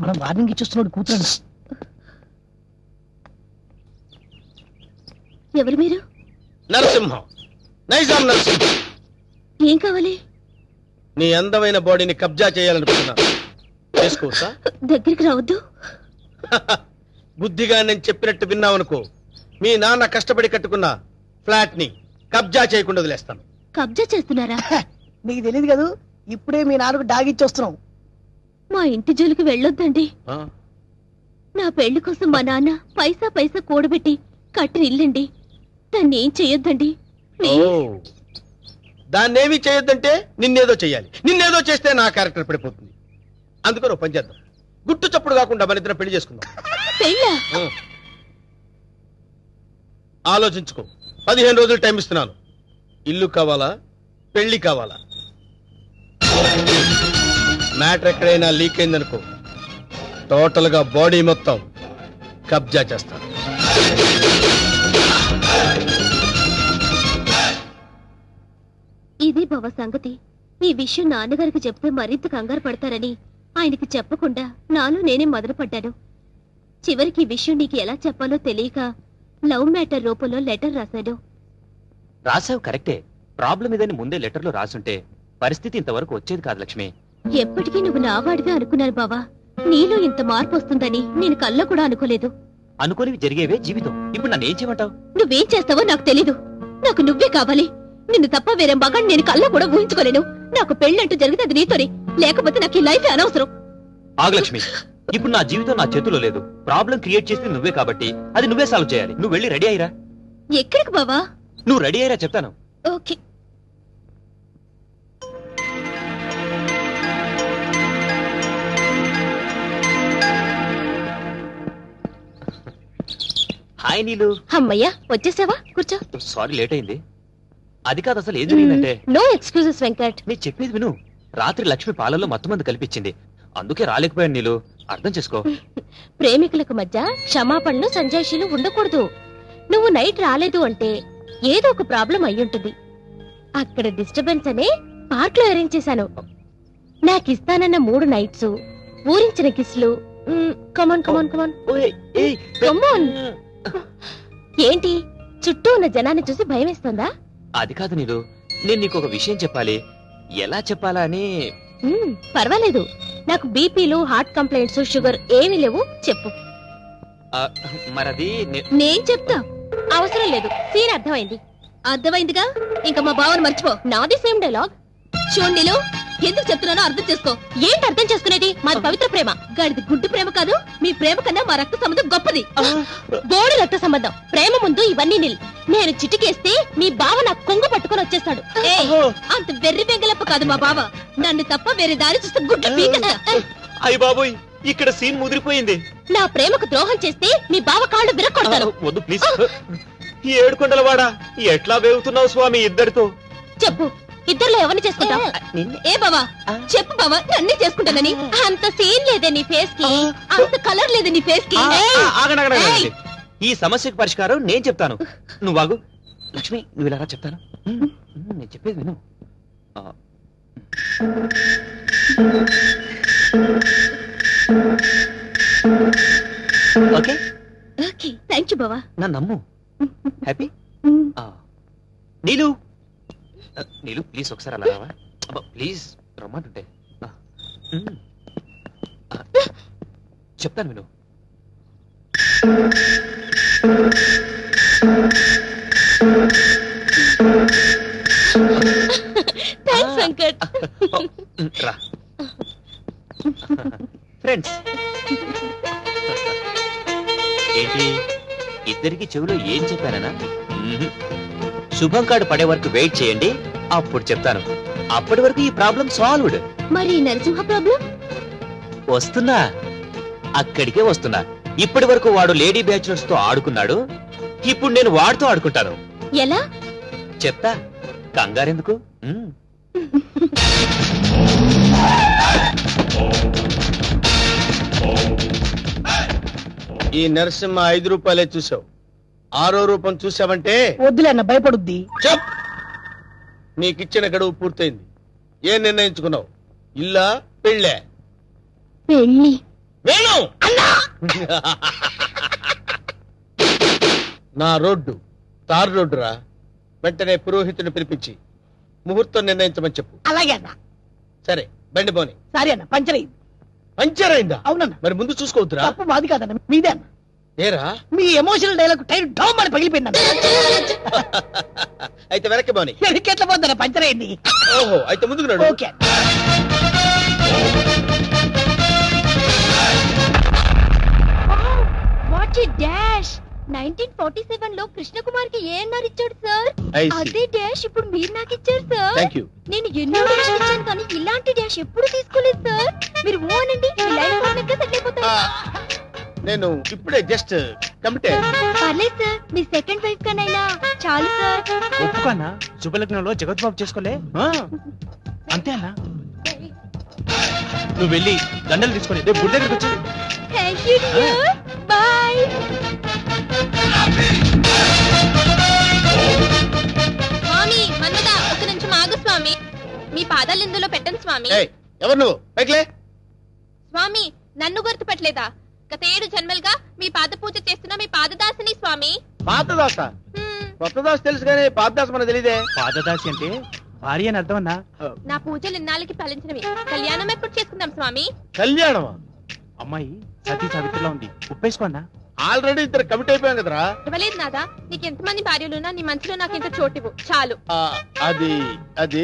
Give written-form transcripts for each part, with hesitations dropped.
మనం వార్నింగ్ ఇచ్చేస్తున్నాడు కూతురండి. ఎవరు మీరు? నరసింహం, నైజాం నరసింహం. ఏం కావాలి? నీ అందమైన బాడీని కబ్జా చేయాలనుకుంటున్నాను. చేసుకోవచ్చా? దగ్గరికి రావద్దు. బుద్ధిగా నేను చెప్పినట్టు విన్నావనుకో, మీ నాన్న కష్టపడి కట్టుకున్న ఫ్లాట్ ని కబ్జా చేయకుండా వదిలేస్తాను. కబ్జా చేస్తున్నారా? నీకు తెలియదు కదా, ఇప్పుడే మీ నాన్నకు డాగిచ్చేస్తున్నాం. మా ఇంటి జోలికి వెళ్ళొద్దండి. నా పెళ్లి కోసం మా నాన్న పైసా పైసా కూడబెట్టి కట్టిన ఇల్లండి. దాన్ని ఏం చెయ్యొద్దండి. దాన్నేమీ చేయొద్దంటే నిన్నేదో చెయ్యాలి. నిన్నేదో చేస్తే నా క్యారెక్టర్ పడిపోతుంది. అందుకని ఓ పని చేద్దాం, గుట్టు చప్పుడు కాకుండా మన ఇద్దరం పెళ్లి చేసుకుందాం. పెళ్ళా? ఆలోచించుకో. 15 రోజులు టైం ఇస్తున్నాను. ఇల్లు కావాలా, పెళ్లి కావాలా? మ్యాటర్ ఎక్కడైనా లీక్ అయిందనుకో, టోటల్ గా బాడీ మొత్తం కబ్జా చేస్తాను. ఇది బావ సంగతి. ఈ విషయం నాన్నగారికి చెప్తే మరింత కంగారు పడతారని ఆయనకి చెప్పకుండా నాలో నేనే మొదలుపడ్డాను. చివరికి ఈ విషయం నీకు ఎలా చెప్పాలో తెలియక లవ్ మ్యాటర్ రూపంలో లెటర్ రాశాను. రాసావు కరెక్టే. ప్రాబ్లం ఇదని ముందే లెటర్లో రాసుంటే పరిస్థితి ఇంతవరకు వచ్చేది కాదు లక్ష్మి. ఎప్పటికీ నువ్వు నావాడిగా అనుకున్నాను బావా. నీలో ఇంత మార్పు వస్తుందని నేను కల్లో కూడా అనుకోలేదు. అనుకోనివి జరిగేవే జీవితం. ఇప్పుడు నన్ను ఏం చేయమంటావు? నువ్వేం చేస్తావో నాకు తెలీదు. నాకు నువ్వే కావాలి. నిన్ను తప్ప వేరే మగాన్ని నేను కల్లో కూడా ఊహించుకోలేను. నాకు పెళ్ళంటూ జరిగితే అది నీతోనే, లేకపోతే నాకు ఈ లైఫ్ అనవసరం. ఆగు లక్ష్మి, ఇప్పుడు నా జీవితం నా చేతిలో లేదు. ప్రాబ్లం క్రియేట్ చేసింది నువ్వే కాబట్టి అది నువ్వే సాల్వ్ చేయాలి. నువ్వు వెళ్ళి రెడీ అయ్యిరా. ఎక్కడికి బావా? నువ్వు రెడీ అయ్యిరా చెప్తాను. ఓకే. హాయ్ నీలు. అమ్మయ్యా, వచ్చేసావా? కూర్చో. సారీ లేట్ అయింది. అది కాదు, అసలు ఏం జరిగిందంటే. No excuses Venkat. నేను చెప్పేది విను. రాత్రి లక్ష్మి పాలలో మత్తు మంది కల్పించింది. అందుకే రాలేకపోయాను నీలు. అర్థం చేసుకో. ప్రేమికులకు మధ్య క్షమాపణలు సంజాయిషీలు ఉండకూడదు. నువ్వు నైట్ రాలేదు అంటే ఏదో ఒక ప్రాబ్లం అయ్యుంటుంది. అక్కడ డిస్టర్బెన్స్ అనే పార్క్ లో అరేంజ్ చేశాను. నాకిస్తానన్న 3 నైట్స్, ఊరించిన కిస్లు. కమాన్ కమాన్ కమాన్ కమాన్. ఏంటి, చుట్టూ ఉన్న జనాన్ని చూసి భయం వేస్తుందా? అది కాదు నీలు, నేను నీకు ఒక విషయం చెప్పాలి. ఎలా చెప్పాలా అని. పర్వాలేదు. నాకు బీపీలు, హార్ట్ కంప్లైంట్స్, షుగర్ ఏమీ లేవు. చెప్పు. మరది నేను చెప్తా. అవసరం లేదు. సీన్ అర్థమైంది. అర్థమైందిగా, ఇంకా మా బావను మర్చిపో. నాది సేమ్ డైలాగ్. చూడండిలో ఎందుకు చెప్తున్నానో అర్థం చేసుకో. ఏంటి అర్థం చేసుకునేది? మాది పవిత్ర ప్రేమ. గడిది గుడ్డు ప్రేమ కాదు. మీ ప్రేమ కన్నా మా రక్త సంబంధం గొప్పది. బోడి రక్త సంబంధం. ప్రేమ ముందు ఇవన్నీ నిల్. నేను చిటికేస్తే మీ బావ నాకు కొంగు పట్టుకొని వచ్చేస్తాడు. అంత వెర్రి బెంగలప్ప కాదు మా బావ. నన్ను తప్ప వేరే దారి చూస్తే గుడ్డు పీకేస్తా. అయ్య బాబోయ్, ఇక్కడ సీన్ ముదిరిపోయింది. నా ప్రేమకు ద్రోహం చేస్తే మీ బావ కాళ్ళు విరక్కొడతాను. వద్దు ప్లీజ్. ఏడుకొండలవాడా, ఎట్లా వేగుతున్నావు స్వామి ఇద్దరితో? చెప్పు, ఇద్దరులో ఎవరిని చేసుకుంటావు? ఏ బావా, చెప్పు బావా, నన్నే చేసుకుంటానని. అంత సీన్ లేదే నీ ఫేస్ కి, అంత కలర్ లేదే నీ ఫేస్ కి. ఈ సమస్యకు పరిష్కారం నేను చెప్తాను. నువ్వు ఆగు లక్ష్మి, నువ్వు ఇలా చెప్తాను. నేను చెప్పేది విను. ఓకే ఓకే, థ్యాంక్ యూ బావా. నా నమ్ము. హ్యాపీ. నీలు, నీలు ప్లీజ్ ఒకసారి అలా రావా? ప్లీజ్ రమ్మంటుంటే. చెప్తాను విను. థాంక్స్ వెంకట్. రా ఫ్రెండ్స్. ఏంటి ఇద్దరికి చెవిలో ఏం చెప్పానా? శుభం కార్డు పడే వరకు వెయిట్ చేయండి, అప్పుడు చెప్తాను. అప్పటి వరకు ఈ ప్రాబ్లం సాల్వ్డ్. మరి నరసింహ ప్రాబ్లం? వస్తున్నా, అక్కడికే వస్తున్నా. ఇప్పటి వరకు వాడు లేడీ బ్యాచులర్స్ తో ఆడుకున్నాడు, ఇప్పుడు నేను వాడితో ఆడుకుంటాను. ఎలా చెప్తా, కంగారెందుకు. ఈ నరసింహ 5 రూపాయలే చూసావు. 6వ రూపం చూసావంటే వద్దులే అన్న, భయపడుద్ది. చెప్. నీకిచ్చిన గడువు పూర్తయింది. ఏం నిర్ణయించుకున్నావు? ఇల్లా పెళ్ళే? పెళ్ళి. వేణు నా రోడ్డు తారు రోడ్డు రా. వెంటనే పురోహితుని పిలిపించి ముహూర్తం నిర్ణయించమని చెప్పు. అలాగే అన్న. సరే బండి పోని. సారీ అన్న, పంచర్ అయింది. పంచర్ అయిందా? అవునన్న. మరి ముందు చూసుకోవద్దురా. తప్పు మాది కాదన్న, మీదే అన్న. ఏరా మీ ఎమోషనల్ డైలాగ్ టైర్ డౌన్ అని పగిలిపోయింది అన్న. అయితే వెనక్కి పోని. ఎట్లా పోద్దన్న, పంచర్ అయింది. ఓహో అయితే ముందుకు నడు. ఓకే. What a dash. 1947 లో కృష్ణ కుమార్ కి ఏఎన్ఆర్ ఇచ్చాడు సార్. I see. అదే డాష్ ఇప్పుడు మీరు నాకు ఇచ్చారు సార్. Thank you. నేను ఎన్నో డాష్ ఇచ్చాను కానీ ఇలాంటి డాష్ ఎప్పుడు తీసుకోలేదు సార్. మీరు ఓ అనండి, మీ లైఫ్ పార్ట్నర్ సెట్ అయిపోతారు. నేను ఇప్పుడే జస్ట్ కమిటే. పర్లేదు సార్, మీ సెకండ్ వైఫ్ కనైనా చాలు సార్. ఒప్పుకన్నా శుభలగ్నంలో జగద్బాబు చేసుకోలే అంతే అన్నా. నువ్వు వెళ్ళి దండలు తీసుకొని రేపు గుడి దగ్గరకు వచ్చి. Thank you dear, bye. స్వామి మన్మద ఒక నిమిషం ఆగు స్వామి. మీ పాదాలు ఇందులో పెట్టండి స్వామి. ఎవరు నువ్వు? పైకిలే. స్వామి నన్ను గుర్తుపట్టలేదా? గత 7 జన్మలుగా మీ పాద పూజ చేస్తున్న మీ పాదదాసిని స్వామి. పాతదాస? కొత్త దాస తెలుసు కానీ పాతదాస మనకు తెలియదే. పాదదాసి అంటే భార్య అని అర్థం అన్నా. నా పూజలు ఇన్నాళ్ళకి ఫలించినవి. కళ్యాణం ఎప్పుడు చేసుకుందాం స్వామి? కళ్యాణమా? అమ్మాయి సతీ సావిత్రిలో ఉంది, ఉప్పేసుకో అన్నా. ఆల్రెడీ ఇద్దరు కమిట్ అయిపోయాం కదరా. ఇవ్వలేదు నాదా, నీకు ఎంతమంది భార్యలున్నా నీ మనసులో నాకు ఇంత చోటివు చాలు. అది అది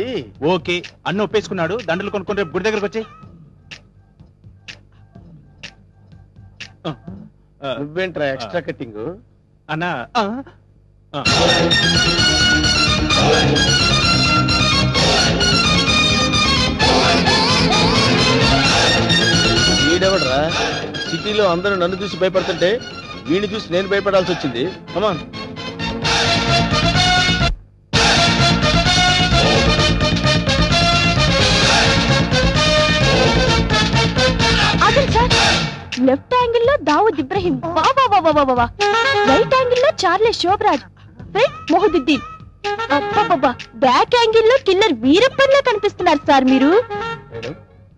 ఓకే అన్న ఒప్పేసుకున్నాడు. దండలు కొనుక్కొని రేపు గుడి దగ్గరకు వచ్చి. నువ్వేంట్రా ఎక్స్ట్రా కటింగ్ అన్నా. వీడెవడరా? సిటీలో అందరూ నన్ను చూసి భయపడుతుంటే వీడిని చూసి నేను భయపడాల్సి వచ్చింది. కమాన్. లెఫ్ట్ యాంగిల్ లో దావుద్ ఇబ్రహీం, రైట్ యాంగిల్ లో చార్లెస్ శోభరాజ్, మొహదుద్దీన్, బ్యాక్ యాంగిల్ లో కిల్లర్ వీరప్పన్లా కనిపిస్తున్నారు సార్ మీరు. మేడం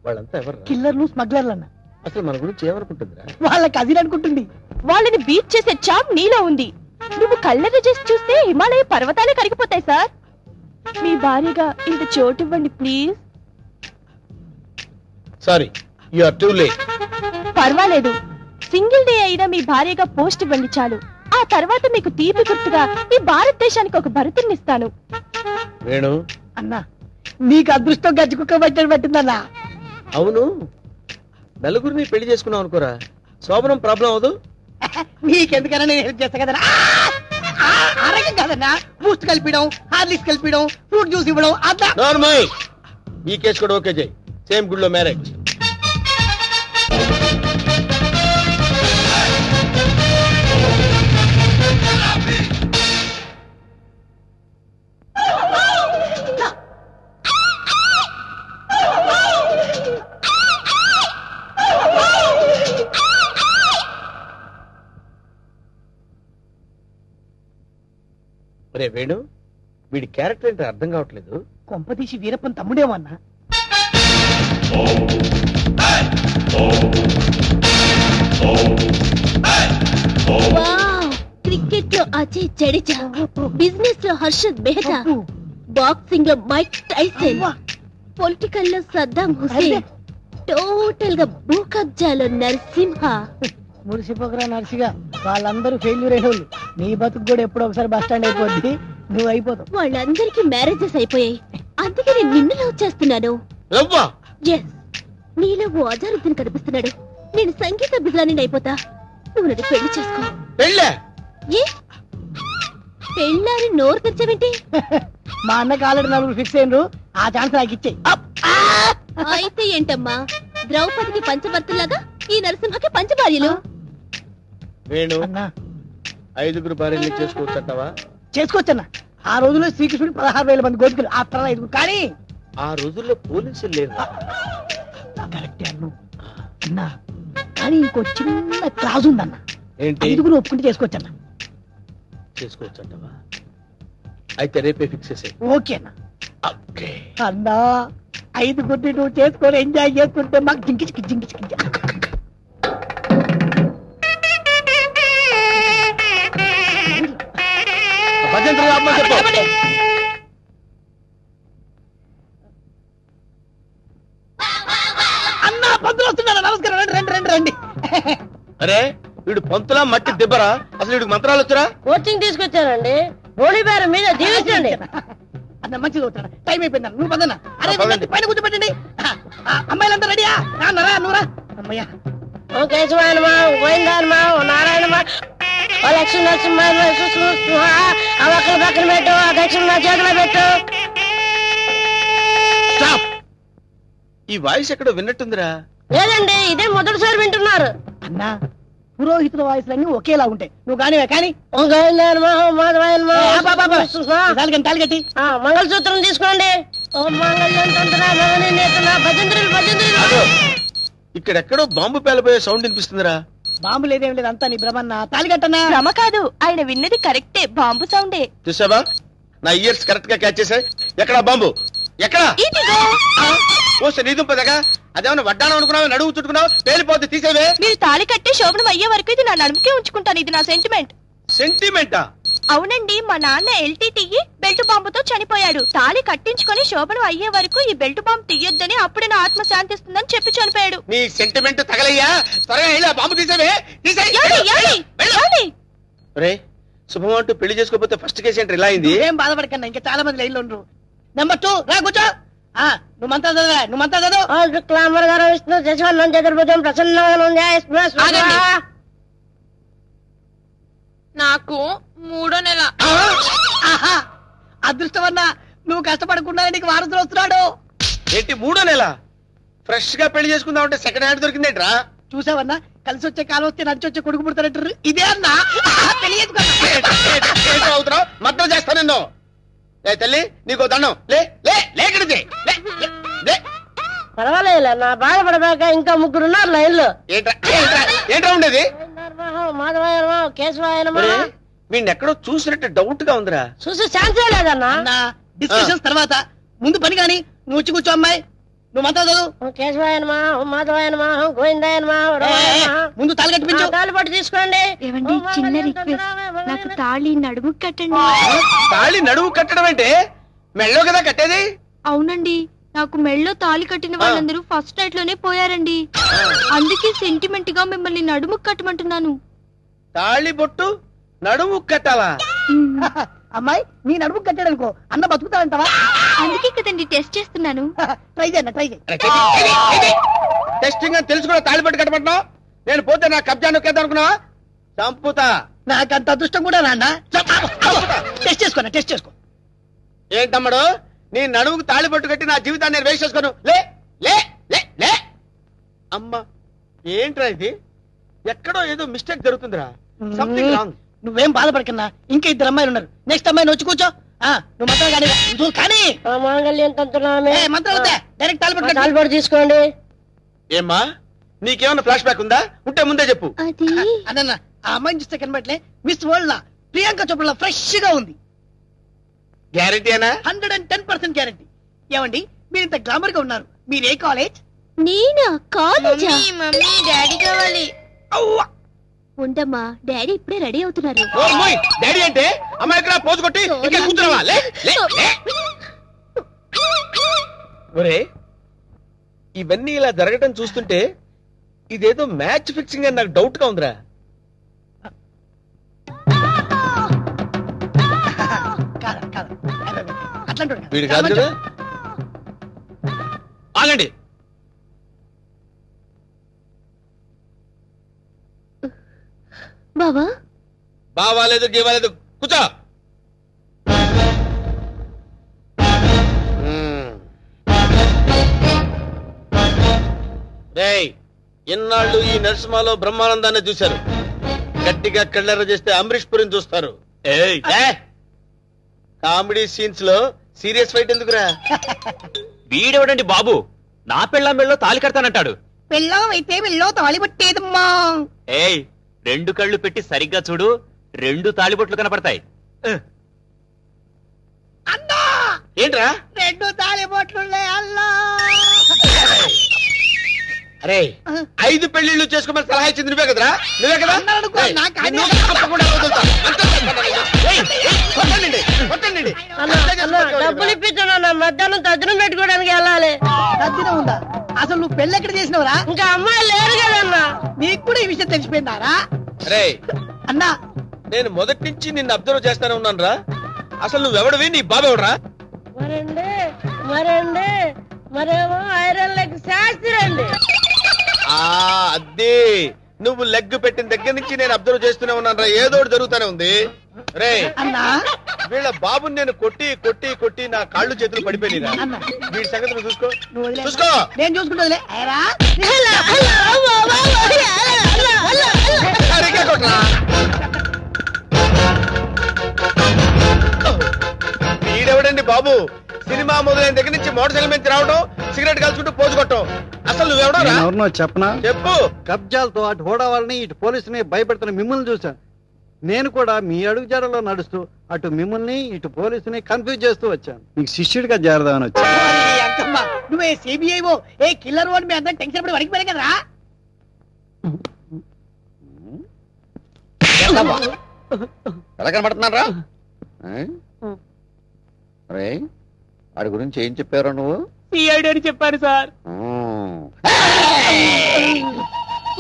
వాళ్ళంతా ఎవరు? కిల్లర్లు స్మగ్లర్లు అన్న. అసలు మన గురించి ఏమనుకుంటుందిరా? వాళ్ళ కజిన్ అనుకుంటుంది. వాళ్ళని బీట్ చేసే చాప్ నీలో ఉంది. నువ్వు కళ్ళెర చేసి చూస్తే హిమాలయ పర్వతాలే కరిగిపోతాయి సార్. మీ భార్యగా ఇంత చోటు ఇవ్వండి please. Sorry, you are too late. పర్వాలేదు, సింగిల్ డే అయినా మీ భార్యగా పోస్ట్ ఇవ్వండి చాలు. ఆ తర్వాత మీకు తీపి గుర్తుగా ఈ భారతదేశానికి ఒక భరతుని ఇస్తాను. వేణు అన్నా, నీకు అదృష్టం గజ్జి కుక్క పట్టని పట్టిందన్నా. అవును, నలుగురిని పెళ్లి చేసుకున్నావు అనుకోరా, శోభనం ప్రాబ్లం అవదు. నీకెందుకన్నా నేను హెల్ప్ చేస్తా కదన్నా. ఆరోగ్యం కాదన్నా, బూస్ట్ కలిపిడం, హార్లిక్స్ కలిపిడం, ఫ్రూట్ జ్యూస్ ఇవ్వడం. అదా నార్మల్. ఈ కేసు కూడా ఓకే చేయి. సేమ్ గుడిలో మ్యారేజ్. రే వేణు, వీడి క్యారెక్టర్ ఏంటో అర్థం కావట్లేదు. కొంపతీసి వీరప్పన్ తమ్ముడేమో అన్నా. క్రికెట్ లో అజయ్ జడేజా, బిజినెస్ లో హర్షద్ మెహతా, బాక్సింగ్ లో మైక్ టైసన్, పొలిటికల్ లో సద్దాం హుసేన్, టోటల్ గా భూకబ్జాలో నరసింహ. మురిసిపోకరా నర్సిగా, వాళ్ళందరూ ఫెయిల్యూర్ అయిన వాళ్ళు. నీ బతుకు కూడా ఎప్పుడో ఒకసారి బస్ స్టాండ్ అయిపోద్ది, నువ్వు అయిపోతావు. వాళ్ళందరికీ మ్యారేజెస్ అయిపోయాయి, అందుకే నేను నిన్ను లవ్ చేస్తున్నాను. ఎస్, నీలో ఓ అజారుద్దీన్ కనిపిస్తున్నాడు. నేను సంగీత బిజ్లాని అయిపోతా, నువ్వు నన్ను పెళ్లి చేసుకో. ఏ పెళ్ళారి నోరు తెచ్చావేంటి? మా అన్నకి ఆల్రెడీ నలుగురు ఫిక్స్ అయినరు, ఆ ఛాన్స్ నాకు ఇచ్చేయి. అయితే ఏంటమ్మా, ద్రౌపదికి పంచభర్తలాగా ఈ నరసింహకి పంచభార్యలు. వేణు, అన్నా 5 భార్యలు చేసుకోవచ్చంటావా? చేసుకోవచ్చన్నా. ఆ రోజుల్లో శ్రీకృష్ణుడు 16,000 మంది గోపికలు, ఆ తర్వాత 5. కానీ ఆ రోజుల్లో పోలీసులు లేరు. కరెక్టే అన్ను అన్నా, కానీ ఇంకో చిన్న క్లాజ్ ఉందన్న. ఏంటి? 5 ఒప్పుకుంటే చేసుకోవచ్చన్నా. చేసుకోవచ్చంటావా? అయితే రేపే ఫిక్స్ చేసేయ్. ఓకే అన్న. అన్నా 5 నువ్వు చేసుకొని ఎంజాయ్ చేసుకుంటే మాకు జింకి జింకి భజంత్రి ఆపమని చెప్పు. అన్నా పంతులు వస్తున్నాడు. నమస్కారం. రండి రండి రండి రండి. అరే వీడు పంతులా మట్టి దిబ్బరా? అసలు వీడికి మంత్రాలు వచ్చురా? కోచింగ్ తీసుకొచ్చానండి. హోళీబేరం మీద జీవించండి. అన్న మంచిది అవుతాడు. టైం అయిపోయింది. నువ్వు పదన్నా. అరే పదండి. పైన కూర్చోబెట్టండి. అమ్మాయిలంతా రెడీయా? రాన్నరా నువ్వురా. అమ్మయ్యా. ఓ కేశవాయనమా, ఓ గోవిందాయనమా, ఓ నారాయణమా, ఓ లక్ష్మీ నరసింహ, ఆ ఒక్కల పక్కన పెట్టు, ఆ దక్షిణ నా చేతిలో పెట్టు. స్టాప్. ఈ వాయిస్ ఎక్కడో విన్నట్టుందిరా. లేదండి, ఇదే మొదటిసారి వింటున్నారు. అన్నా పురోహితుల వాయిస్లన్నీ ఒకేలా ఉంటాయి. నువ్వు కానివే కానీ. ఓ గోవిందాయనమా, ఓ మాధవాయనమా, తాలిగట్టి మంగళసూత్రం తీసుకోండి. ఓ మంగళ్యం తంత్ర భవని నేతన భజంత్రులు భజంత్రులు. ఇక్కడెక్కడో బాంబు పేలబోయే సౌండ్ వినిపిస్తుందిరా. బాంబు లేదేం లేదు. అంతా నీ భ్రమన్నా. తాలిగట్టన్నా. భ్రమ కాదు, ఆయన విన్నది కరెక్టే. బాంబు సౌండే. చూసావా నా ఇయర్స్ కరెక్ట్ గా క్యాచ్ చేసాయి. ఎక్కడా బాంబు? ఎక్కడా? ఇదిగో. ఓ నీదుంపదగా అదేమన్నా వడ్డానం అనుకున్నావు, నడువు చుట్టుకున్నావు, పేలిపోతే తీసేవే. మీరు తాళి కట్టి శోభనం అయ్యే వరకు ఇది నా నడుముకే ఉంచుకుంటాను. ఇది నా సెంటిమెంట్. సెంటిమెంటా? అవునండి, మా నాన్న ఎల్టీటీఈ బెల్ట్ బాంబుతో చనిపోయాడు. తాళి కట్టించుకొని శోభనం అయ్యే వరకు ఈ బెల్ట్ బాంబు తీయొద్దని, అప్పుడే నా ఆత్మ శాంతిస్తుందని చెప్పి చనిపోయాడు. నీ సెంటిమెంట్ తగలయ్యా. త్వరగా వెళ్ళి ఆ బాంబు తీసేవే. రే శుభం అంటూ పెళ్లి చేసుకోకపోతే ఫస్ట్ కేసు ఏంటి ఇలా అయింది? ఏం బాధపడకన్నా, ఇంకా చాలా మంది లైన్లో ఉండరు. నెంబర్ 2 రా కూర్చో. నువ్వు మంతా చదవా. నువ్వు మంతా చదువు. ఓ శుక్లాంబర గారు విష్ణు శశివర్ణం చతుర్భుజం ప్రసన్నం ఆగండి. నాకు 3వ నెల. ఆహా అదృష్టమన్నా, నువ్వు కష్టపడకుండా నీకు వారసులు వస్తున్నాడు. ఏంటి 3వ నెల? ఫ్రెష్ గా పెళ్లి చేసుకుందాం అంటే సెకండ్ హ్యాండ్ దొరికిందేంట్రా? చూసావన్నా, కలిసి వచ్చే కాలం వస్తే నడిచి వచ్చే కొడుకు పుడతారంటారు. ఇదే అన్నా తెలియదు. అవుతున్నావు మద్దతు చేస్తా నిన్ను. ఏ తల్లి నీకు దండం. లే లే లేకడితే పర్వాలేదు, నా బాధపడబాక ఇంకా 3 ఉన్నారు లైన్లో. ఏంట్రా ఉండేది? మాధవాయనమా, కేశవాయనమా. వీడిని ఎక్కడో చూసినట్టు డౌట్ గా ఉందిరా. చూసి ఛాన్సే లేదన్నా. అన్నా డిస్కషన్స్ తర్వాత ముందు పని కానీ నువ్వు వచ్చి కూర్చో. అమ్మాయి నువ్వు మంతా చదువు. ఓ కేశవాయనమా, ఓ మాధవాయనమా, ఓ గోవిందాయనమా, ఓ రామాయణమా. ముందు తాళి కట్టిపించు. తాళిపట్టు తీసుకోండి. ఏవండి, చిన్న రిక్వెస్ట్, నాకు తాళి నడుము కట్టండి. తాళి నడువు కట్టడం అంటే మెళ్ళో కదా కట్టేది. అవునండి, నాకు మెళ్ళో తాళి కట్టిన వాళ్ళందరూ ఫస్ట్ నైట్ లోనే పోయారండి. అందుకే సెంటిమెంట్ గా మిమ్మల్ని నడుము కట్టమంటున్నాను. తాళి బొట్టు నడుము కట్టాలా? అమ్మాయి నీ నడుము కట్టాడనుకో అన్న బతుకుతాడంటావా? అందుకే కదండి టెస్ట్ చేస్తున్నాను. ట్రై చేయన్న ట్రై చేయి. టెస్టింగ్ అని తెలుసు కూడా తాళి పట్టు కట్టమంటున్నావు. నేను పోతే నా కబ్జా నొక్కేద్దాం అనుకున్నావా? చంపుతా. నాకంత అదృష్టం కూడా నాన్న. టెస్ట్ చేసుకో, టెస్ట్ చేసుకో. ఏంటమ్మడు నీ నడుముకు తాళి పట్టు కట్టి నా జీవితాన్ని నేను వేస్ట్ చేసుకోను. లే లే లే లే. అమ్మా ఏంట్రా ఇది? ఎక్కడో ఏదో మిస్టేక్ జరుగుతుందిరా. Something wrong. నువ్వేం బాధపడకన్నా, ఇంకా 2 అమ్మాయిలు ఉన్నారు. నెక్స్ట్ అమ్మాయిని వచ్చి కూర్చో. నువ్వు మంత్రాలు కానీ నువ్వు కానీ ఓ మాంగళ్యం తంతునామే. మంత్రాలు వద్దా, డైరెక్ట్ తాళిపట్టు. తాళిపట్టు తీసుకోండి. ఏమ్మా నీకేమన్నా ఫ్లాష్ బ్యాక్ ఉందా? ఉంటే ముందే చెప్పు. అది అదన్నా ఆ అమ్మాయిని చూస్తే కనబట్లే మిస్ వరల్డ్ లా ప్రియాంక చోప్రా ఫ్రెష్ గా ఉంది. గ్యారెంటీనా? 110% గ్యారెంటీ. ఏమండి మీరు ఇంత గ్లామర్ గా ఉన్నారు, మీరు ఏ కాలేజ్? నేనా? కాలేజా? మమ్మీ డాడీ కావాలి. ఉండమ్మా, డాడీ ఇప్పుడే రెడీ అవుతున్నారు. డాడీ అంటే అమ్మాయి ఇక్కడ పోజు కొట్టి ఇంకా కూర్చున్నావా? లే లే లే. ఒరే ఇవన్నీ ఇలా జరగటం చూస్తుంటే ఇదేదో మ్యాచ్ ఫిక్సింగ్ అని నాకు డౌట్ గా ఉందిరా. వీడు కాదు కదా. ఆగండి. బావా బావాలేదు గీవాలేదు, కూర్చో. రేయ్ ఇన్నాళ్ళు ఈ నరసింహలో బ్రహ్మానందాన్ని చూశారు. గట్టిగా కళ్ళెర్ర చేస్తే అమరీష్ పురిని చూస్తారు. కామెడీ సీన్స్ లో సీరియస్ ఫైట్ ఎందుకురా? వీడెవడండి బాబు? నా పెళ్ళాం మెళ్ళో తాళి కడతానంటాడు. పెళ్ళం అయితే మెళ్ళో తాళి పట్టేదమ్మా. ఏయ్ 2 కళ్ళు పెట్టి సరిగ్గా చూడు, 2 తాళిబొట్లు కనపడతాయి. అన్నా ఏంట్రా? 2 తాళిబొట్లున్నాయి అల్లా. అరే 5 పెళ్లిళ్ళు చేసుకోమని సలహా ఇచ్చింది నువ్వే కదరా? నువ్వే కదా? అన్నారనుకో, ఏయ్, నాకు అది- నిన్ను తప్పకుండా వదులుతా. అంతే చేస్తాను నేను. ఏయ్, కొట్టండి, కొట్టండి. డబ్బులు ఇప్పించాను మధ్యాహ్నం తద్దినం పెట్టుకోవడానికి వెళ్ళాలి. తద్దినం ఉందా? అసలు నువ్వు పెళ్ళి ఎక్కడ చేసినవరా? ఇంకా అమ్మాయి లేరు కదన్నా. నీకు కూడా ఈ విషయం తెలిసిపోయిందారా? అరే అన్నా నేను మొదటి నుంచి నిన్ను అబ్జర్వ్ చేస్తానే ఉన్నాను రా. అసలు నువ్వెవడవి, నీ బాబెవడరా? మరండి మరేమో ఐరన్ లెగ్ శాస్త్రి అండి. అదే నువ్వు లెగ్ పెట్టిన దగ్గర నుంచి నేను అబ్జర్వ్ చేస్తూనే ఉన్నాను రా. ఏదో ఒకటి జరుగుతూనే ఉంది. రే అన్నా వీళ్ళ బాబుని నేను కొట్టి కొట్టి కొట్టి నా కాళ్ళు చేతులు పడిపోయినా. అన్నా వీడి సంగతి నువ్వు చూసుకో. నువ్వు వదిలే. చూసుకో. నేను చూసుకుంటా. సరిగ్గా కొట్టరా. వీడెవడండి బాబు? సినిమా మొదలైన దగ్గర నుంచి మోటార్ సైకిల్ మీద రావడం, సిగరెట్ కలుసుకుంటూ పోజు కొట్టడం. అసలు నువ్వెవడరా? ఎవరినో చెప్పనా? చెప్పు. కబ్జాలతో అటు హోడా వాళ్ళని ఇటు పోలీసుని భయపెడుతున్న మిమ్మల్ని చూశాను. నేను కూడా మీ అడుగు జాడలో నడుస్తూ అటు మిమ్మల్ని ఇటు పోలీసుని కన్ఫ్యూజ్ చేస్తూ వచ్చాను. మీకు శిష్యుడిగా చేరదామని వచ్చాను. అంకమ్మ నువ్వే సిబిఐఓ ఏ కిల్లర్ అని మీ అందరం టెన్షన్ పడి వడికిపోయారు కదరా? ఎలా కనబడుతున్నారా? అరే వాడి గురించి ఏం చెప్పారు నువ్వు? సిఐడి అని చెప్పాను సార్.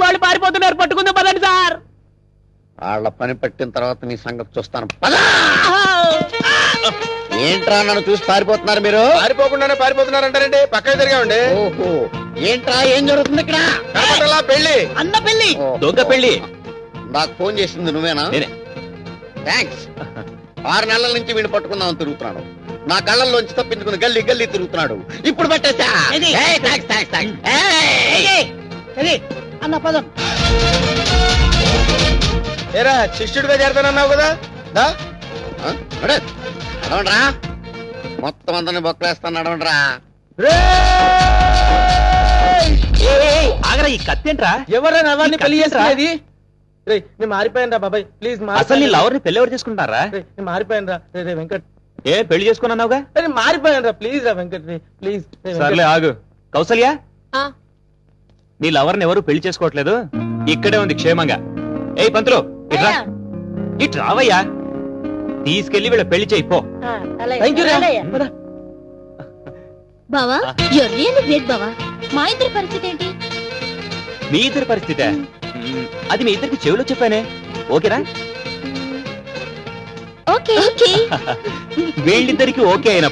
వాళ్ళు పారిపోతున్నారు, పట్టుకుందాం పదండి సార్. వాళ్ళ పని పట్టిన తర్వాత నీ సంగతి చూస్తాను. ఏంట్రా నన్ను చూసి పారిపోతున్నారు మీరు? పారిపోకుండానే పారిపోతున్నారంటారండి. పక్కన తిరిగామండి. ఓహో ఏంట్రా ఏం జరుగుతుంది ఇక్కడ? కనపడలా పెళ్లి. అన్న పెళ్లి. దొంగ పెళ్లి. నాకు ఫోన్ చేసింది నువ్వేనా? నేనే. థ్యాంక్స్. 6 నెలల నుంచి వీడు పట్టుకుందామని తిరుగుతున్నాడు. నా కళ్ళల్లోంచి తప్పించుకుని గల్లీ గల్లీ తిరుగుతున్నాడు. ఇప్పుడు పట్టేసా. ఏది? ఏయ్, థాంక్స్, థాంక్స్, థాంక్స్. ఏయ్! సరే అన్న పదం. ఏరా శిష్యుడిగా చేరతానన్నావు కదా? దా. ఆ? నడు. నడవండ్రా. మొత్తం అందరిని బొక్కలేస్తాను. నడవండ్రా. ఆగరా, ఈ కత్తేంట్రా? ఎవరైనా ఎవరిని పెళ్లి చేస్తారా? చేసేది? రే నేను మారిపోయాను రా బాబాయ్, ప్లీజ్. అసలు నీ లవర్ ని పెళ్లి ఎవరు చేసుకుంటారా? నేను మారిపోయాను రా. రే వెంకట్, ఏ పెళ్లి చేసుకున్నావుగా? నేను మారిపోయాను రా. ప్లీజ్ రా వెంకట్, రే ప్లీజ్. సర్లే ఆగు. కౌసల్య, ఆ, నీ లవర్ ని ఎవరు పెళ్లి చేసుకోవట్లేదు. ఇక్కడే ఉంది క్షేమంగా. ఏయ్ పంతులు, ఇట్రా. ఇటు రావయ్యా. తీసుకెళ్లి వీళ్ళ పెళ్లి చేయిపో. థ్యాంక్ యూ రా. బావా యూర్ రియల్లీ గ్రేట్ బావా. మా ఇద్దరి పరిస్థితి ఏంటి? మీ ఇద్దరి పరిస్థితే? అది మీ ఇద్దరికి చెవిలో చెప్పానే. ఓకేరా? ఓకే ఓకే వీళ్ళిద్దరికి ఓకే అయిన